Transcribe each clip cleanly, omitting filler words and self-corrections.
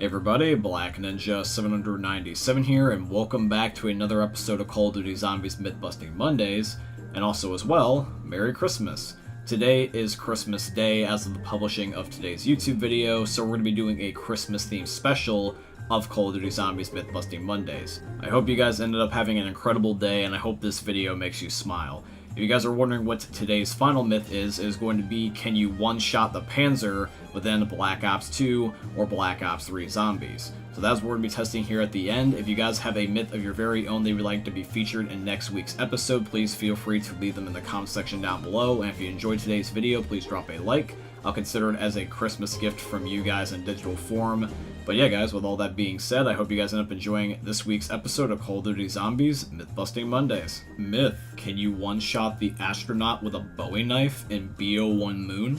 Hey everybody, Black Ninja 797 here, and welcome back to another episode of Call of Duty Zombies Myth-Busting Mondays, and also as well, Merry Christmas. Today is Christmas Day as of the publishing of today's YouTube video, so we're going to be doing a Christmas-themed special of Call of Duty Zombies Myth-Busting Mondays. I hope you guys ended up having an incredible day, and I hope this video makes you smile. If you guys are wondering what today's final myth is going to be, can you one-shot the Panzer within Black Ops 2 or Black Ops 3 zombies? So that's what we're going to be testing here at the end. If you guys have a myth of your very own that you would like to be featured in next week's episode, please feel free to leave them in the comment section down below. And if you enjoyed today's video, please drop a like. I'll consider it as a Christmas gift from you guys in digital form. But yeah, guys, with all that being said, I hope you guys end up enjoying this week's episode of Call of Duty Zombies Myth-Busting Mondays. Myth: can you one-shot the astronaut with a Bowie knife in BO1 Moon?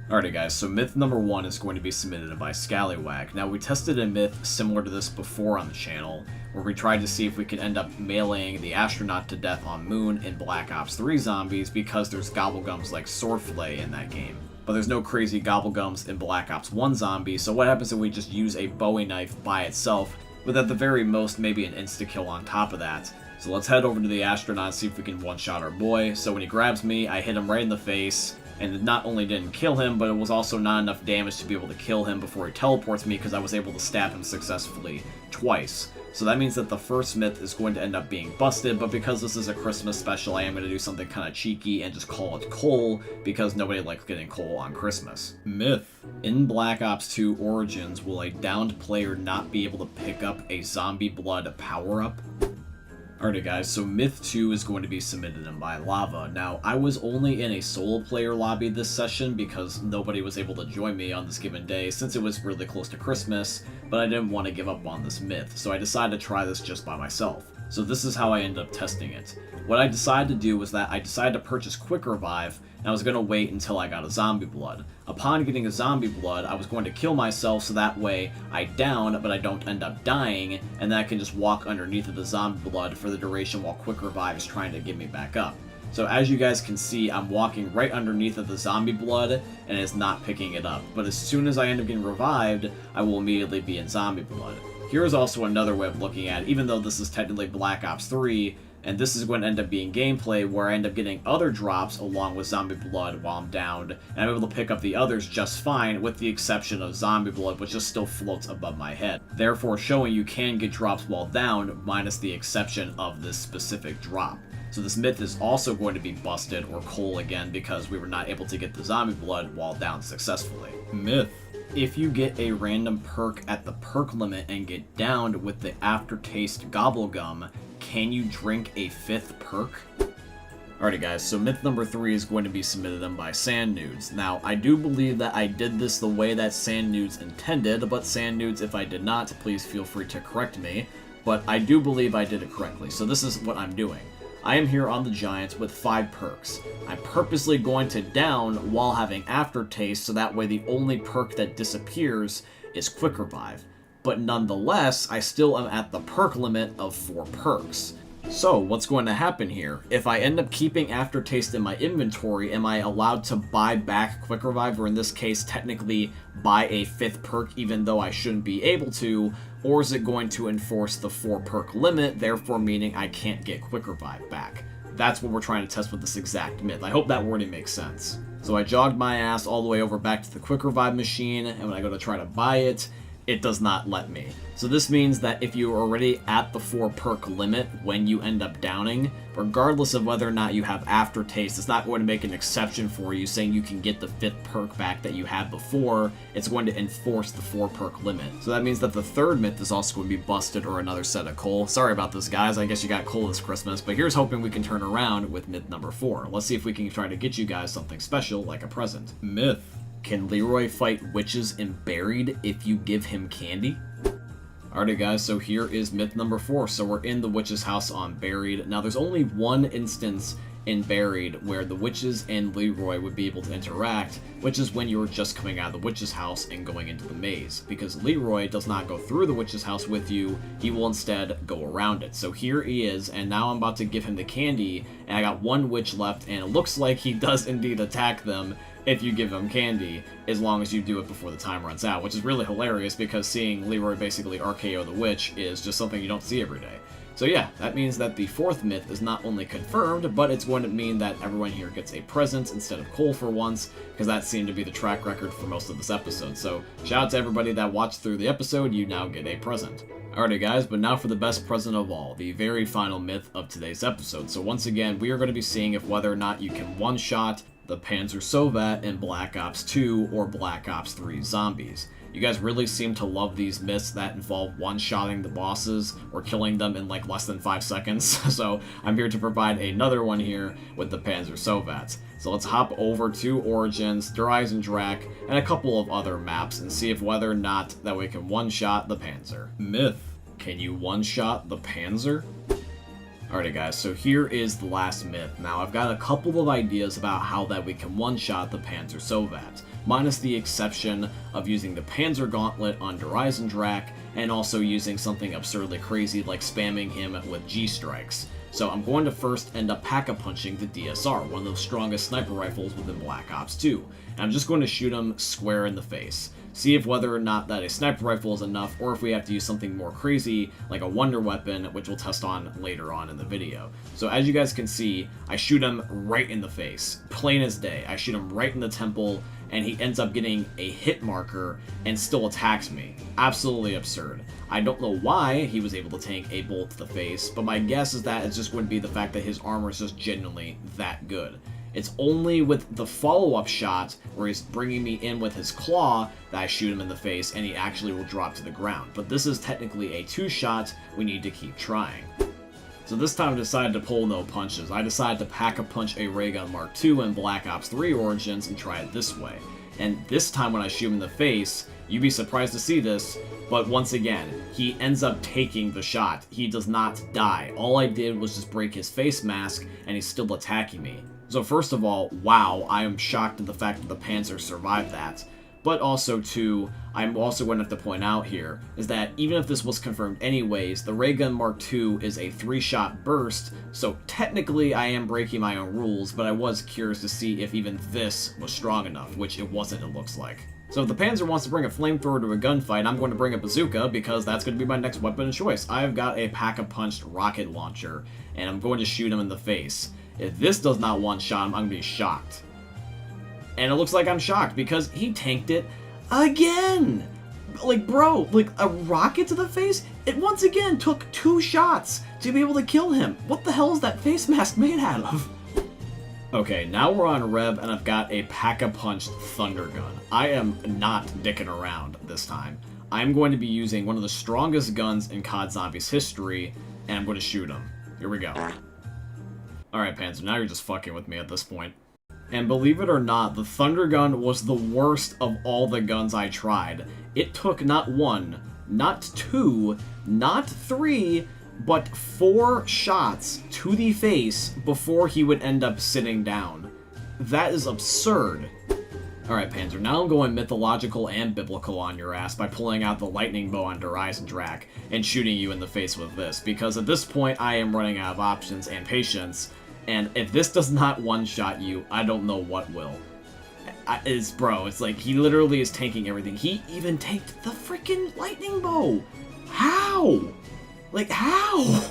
Alrighty guys, so myth number 1 is going to be submitted by Scallywag. Now, we tested a myth similar to this before on the channel, where we tried to see if we could end up meleeing the astronaut to death on Moon in Black Ops 3 zombies because there's gobblegums like Swordflay in that game. But there's no crazy gobblegums in Black Ops 1 zombies, so what happens if we just use a Bowie knife by itself, with at the very most maybe an insta-kill on top of that? So let's head over to the astronaut and see if we can one-shot our boy. So when he grabs me, I hit him right in the face, and it not only didn't kill him, but it was also not enough damage to be able to kill him before he teleports me because I was able to stab him successfully twice. So that means that the first myth is going to end up being busted, but because this is a Christmas special, I am going to do something kind of cheeky and just call it coal, because nobody likes getting coal on Christmas. Myth: in Black Ops 2 Origins, will a downed player not be able to pick up a zombie blood power-up? Alrighty guys, so myth 2 is going to be submitted in by Lava. Now, I was only in a solo player lobby this session because nobody was able to join me on this given day since it was really close to Christmas, but I didn't want to give up on this myth, so I decided to try this just by myself. So this is how I ended up testing it. What I decided to do was that I decided to purchase Quick Revive, and I was going to wait until I got a zombie blood. Upon getting a zombie blood, I was going to kill myself so that way I down, but I don't end up dying, and then I can just walk underneath of the zombie blood for the duration while Quick Revive is trying to get me back up. So as you guys can see, I'm walking right underneath of the zombie blood, and it's not picking it up. But as soon as I end up getting revived, I will immediately be in zombie blood. Here is also another way of looking at it, even though this is technically Black Ops 3, and this is going to end up being gameplay where I end up getting other drops along with zombie blood while I'm downed, and I'm able to pick up the others just fine, with the exception of zombie blood, which just still floats above my head. Therefore showing you can get drops while downed, minus the exception of this specific drop. So this myth is also going to be busted or coal again because we were not able to get the zombie blood while down successfully. Myth: if you get a random perk at the perk limit and get downed with the Aftertaste gobblegum, can you drink a 5th perk? Alrighty guys, so myth number 3 is going to be submitted in by Sand Nudes. Now, I do believe that I did this the way that Sand Nudes intended, but Sand Nudes, if I did not, please feel free to correct me. But I do believe I did it correctly, so this is what I'm doing. I am here on the Giants with 5 perks. I'm purposely going to down while having Aftertaste, so that way the only perk that disappears is Quick Revive. But nonetheless, I still am at the perk limit of 4 perks. So, what's going to happen here? If I end up keeping Aftertaste in my inventory, am I allowed to buy back Quick Revive, or in this case, technically buy a 5th perk even though I shouldn't be able to? Or is it going to enforce the 4 perk limit, therefore meaning I can't get Quick Revive back? That's what we're trying to test with this exact myth. I hope that wording makes sense. So I jogged my ass all the way over back to the Quick Revive machine, and when I go to try to buy it, it does not let me. So this means that if you're already at the 4 perk limit when you end up downing, regardless of whether or not you have Aftertaste, it's not going to make an exception for you saying you can get the 5th perk back that you had before. It's going to enforce the 4 perk limit. So that means that the 3rd myth is also going to be busted or another set of coal. Sorry about this, guys. I guess you got coal this Christmas, but here's hoping we can turn around with myth number 4. Let's see if we can try to get you guys something special like a present. Myth: can Leroy fight witches in Buried if you give him candy? Alrighty guys, so here is myth number 4. So we're in the witch's house on Buried. Now there's only one instance in Buried where the witches and Leroy would be able to interact, which is when you were just coming out of the witch's house and going into the maze, because Leroy does not go through the witch's house with you, he will instead go around it. So here he is, and now I'm about to give him the candy, and I got one witch left, and it looks like he does indeed attack them if you give him candy, as long as you do it before the time runs out, which is really hilarious because seeing Leroy basically RKO the witch is just something you don't see every day. So yeah, that means that the fourth myth is not only confirmed, but it's going to mean that everyone here gets a present instead of coal for once, because that seemed to be the track record for most of this episode. So shout out to everybody that watched through the episode, you now get a present. Alrighty guys, but now for the best present of all, the very final myth of today's episode. So once again, we are going to be seeing if whether or not you can one-shot the Panzer Sovat in Black Ops 2 or Black Ops 3 zombies. You guys really seem to love these myths that involve one-shotting the bosses or killing them in like less than 5 seconds, so I'm here to provide another one here with the Panzer Sovats. So let's hop over to Origins, Der Eisendrache, and a couple of other maps and see if whether or not that we can one-shot the Panzer. Myth: can you one-shot the Panzer? Alrighty guys, so here is the last myth. Now I've got a couple of ideas about how that we can one-shot the Panzer Sovat, minus the exception of using the Panzer Gauntlet on Der Eisendrache, and also using something absurdly crazy like spamming him with G-strikes. So I'm going to first end up pack-a-punching the DSR, one of the strongest sniper rifles within Black Ops 2, and I'm just going to shoot him square in the face. See if whether or not that a sniper rifle is enough, or if we have to use something more crazy, like a wonder weapon, which we'll test on later on in the video. So as you guys can see, I shoot him right in the face. Plain as day. I shoot him right in the temple, and he ends up getting a hit marker and still attacks me. Absolutely absurd. I don't know why he was able to tank a bullet to the face, but my guess is that it's just going to be the fact that his armor is just genuinely that good. It's only with the follow-up shot, where he's bringing me in with his claw, that I shoot him in the face and he actually will drop to the ground. But this is technically a two-shot, we need to keep trying. So this time I decided to pull no punches. I decided to pack-a-punch a Ray Gun Mark II in Black Ops 3 Origins and try it this way. And this time when I shoot him in the face, you'd be surprised to see this, but once again, he ends up taking the shot. He does not die. All I did was just break his face mask, and he's still attacking me. So first of all, wow, I am shocked at the fact that the Panzer survived that. But also, too, I'm also going to have to point out here, is that even if this was confirmed anyways, the Ray Gun Mark II is a 3-shot burst, so technically I am breaking my own rules, but I was curious to see if even this was strong enough, which it wasn't, it looks like. So if the Panzer wants to bring a flamethrower to a gunfight, I'm going to bring a bazooka, because that's going to be my next weapon of choice. I've got a pack-a-punched rocket launcher, and I'm going to shoot him in the face. If this does not one-shot him, I'm going to be shocked. And it looks like I'm shocked, because he tanked it again! Like, bro, like, a rocket to the face? It once again took 2 shots to be able to kill him. What the hell is that face mask made out of? Okay, now we're on Rev, and I've got a pack-a-punched thunder gun. I am not dicking around this time. I'm going to be using one of the strongest guns in CoD Zombies history, and I'm going to shoot him. Here we go. Alright, Panzer, now you're just fucking with me at this point. And believe it or not, the thunder gun was the worst of all the guns I tried. It took not 1, not 2, not 3, but 4 shots to the face before he would end up sitting down. That is absurd. Alright, Panzer, now I'm going mythological and biblical on your ass by pulling out the lightning bow on Der Eisendrache and shooting you in the face with this, because at this point I am running out of options and patience, and if this does not one-shot you, I don't know what will. Bro, it's like he literally is tanking everything. He even tanked the freaking lightning bow! How? Like, how?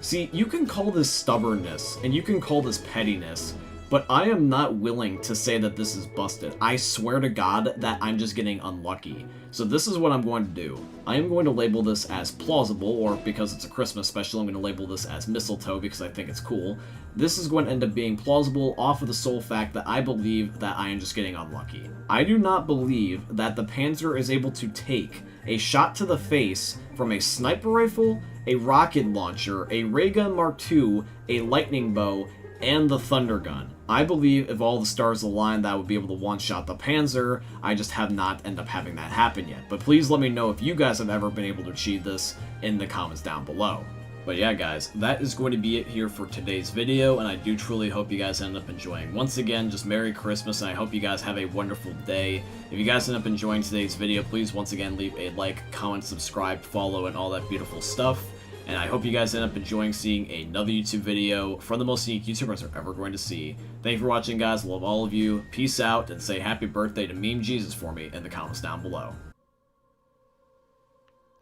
See, you can call this stubbornness, and you can call this pettiness, but I am not willing to say that this is busted. I swear to God that I'm just getting unlucky. So this is what I'm going to do. I am going to label this as plausible, or because it's a Christmas special, I'm going to label this as mistletoe because I think it's cool. This is going to end up being plausible off of the sole fact that I believe that I am just getting unlucky. I do not believe that the Panzer is able to take a shot to the face from a sniper rifle, a rocket launcher, a Ray Gun Mark II, a lightning bow, and the thunder gun. I believe if all the stars align that I would be able to one-shot the Panzer. I just have not ended up having that happen yet. But please let me know if you guys have ever been able to achieve this in the comments down below. But yeah, guys, that is going to be it here for today's video, and I do truly hope you guys end up enjoying. Once again, just Merry Christmas, and I hope you guys have a wonderful day. If you guys end up enjoying today's video, please once again leave a like, comment, subscribe, follow, and all that beautiful stuff. And I hope you guys end up enjoying seeing another YouTube video from the most unique YouTubers are ever going to see. Thank you for watching, guys. Love all of you. Peace out, and say happy birthday to Meme Jesus for me in the comments down below.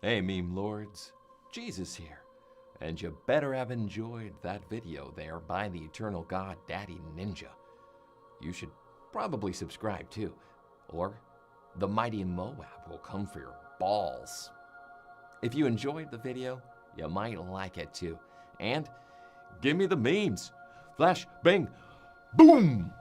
Hey, meme lords. Jesus here. And you better have enjoyed that video there by the eternal god Daddy Ninja. You should probably subscribe too, or the mighty Moab will come for your balls. If you enjoyed the video, you might like it too. And give me the memes. Flash, bang, boom!